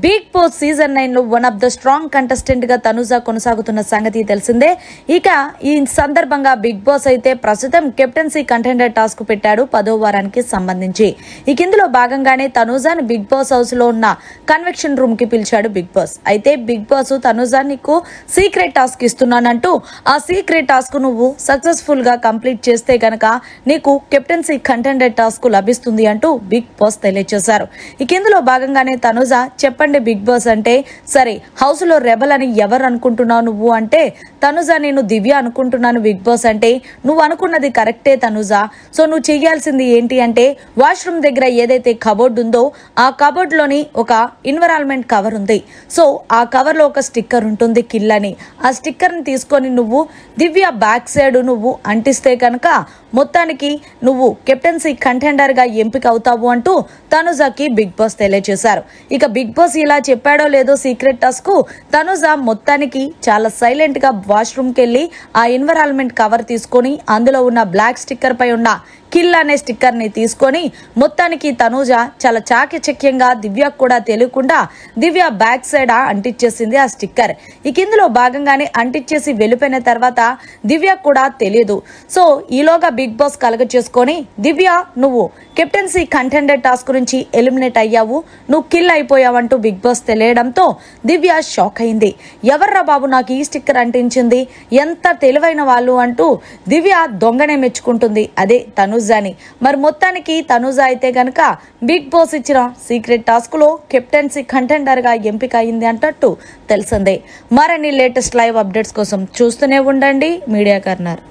Big boss season 9 లో one of the strong contestant గా తనుజ కొనసాగుతున్న సంగతి తెలిసిందే. ఇక ఈ సందర్భంగా బిగ్ బాస్ అయితే ప్రస్తుతం కెప్టెన్సీ కంటెండర్ టాస్క్ పెట్టాడు 10వ వారానికి సంబంధించి. ఇక ఇందులో భాగంగానే తనుజాని బిగ్ బాస్ హౌస్ లో ఉన్న కన్వెక్షన్ రూమ్ కి పిలిచాడు బిగ్ బాస్. అయితే బిగ్ బాస్ తనుజా నీకు సీక్రెట్ టాస్క్ ఇస్తున్నానంటూ ఆ సీక్రెట్ టాస్క్ నువ్వు సక్సెస్ఫుల్ గా కంప్లీట్ చేస్తే గనక నీకు కెప్టెన్సీ కంటెండర్ టాస్క్ లభిస్తుంది అంటూ బిగ్ బాస్ తెలియజేశారు. ఇక ఇందులో భాగంగానే తనుజ చెప్పండి బిగ్ బాస్ అంటే, సరే హౌస్ లో రెబల్ అని ఎవరు అనుకుంటున్నావు నువ్వు అంటే, తనుజ నేను దివ్య అనుకుంటున్నాను బిగ్ బాస్ అంటే, నువ్వు అనుకున్నది కరెక్టే తనుజ. సో నువ్వు చేయాల్సింది ఏంటి అంటే, వాష్రూమ్ దగ్గర ఏదైతే కబోర్డ్ ఉందో ఆ కబోర్డ్ లోని ఒక ఎన్విరాన్మెంట్ కవర్ ఉంది. సో ఆ కవర్ లో ఒక స్టిక్కర్ ఉంటుంది కిల్ అని. ఆ స్టిక్కర్ ని తీసుకొని నువ్వు దివ్య బ్యాక్ సైడ్ నువ్వు అంటిస్తే కనుక మొత్తానికి నువ్వు కెప్టెన్సీ కంటెండర్ గా ఎంపిక అవుతావు అంటూ తనుజకి బిగ్ బాస్ తెలియజేశారు. ఇక బిగ్ బాస్ ఇలా చెప్పాడో లేదో సీక్రెట్ టాస్క్ తనుజ మొత్తానికి చాలా సైలెంట్ గా వాష్రూమ్ కి వెళ్లి ఆ ఎన్విరాన్మెంట్ కవర్ తీసుకొని అందులో ఉన్న బ్లాక్ స్టిక్కర్ పై ఉన్న కిల్ అనే స్టిక్కర్ ని తీసుకొని మొత్తానికి తనుజ చాలా చాకచక్యంగా దివ్యకు కూడా తెలియకుండా దివ్య బ్యాక్ సైడ్ అంటించేసింది ఆ స్టిక్కర్. ఇక ఇందులో భాగంగానే అంటించేసి వెళ్ళిపోయిన తర్వాత దివ్యకు కూడా తెలియదు. సో ఈలోగా బిగ్ బాస్ కలగ చేసుకొని దివ్య నువ్వు కెప్టెన్సీ కంటెండర్ టాస్క్ నుంచి ఎలిమినేట్ అయ్యావు, నువ్వు కిల్ అయిపోయావంటూ బిగ్ బాస్ తెలియడంతో దివ్య షాక్ అయింది. ఎవర్రా బాబు నాకు ఈ స్టిక్కర్ అంటించింది, ఎంత తెలివైన వాళ్ళు అంటూ దివ్య దొంగనే మెచ్చుకుంటుంది, అదే తనుజాని. మరి మొత్తానికి తనుజ అయితే గనక బిగ్ బాస్ ఇచ్చిన సీక్రెట్ టాస్క్ లో కెప్టెన్సీ కంటెండర్ గా ఎంపిక అయింది అంటట్టు తెలిసిందే. మరిన్ని లేటెస్ట్ లైవ్ అప్డేట్స్ కోసం చూస్తూనే ఉండండి మీడియా కార్నర్.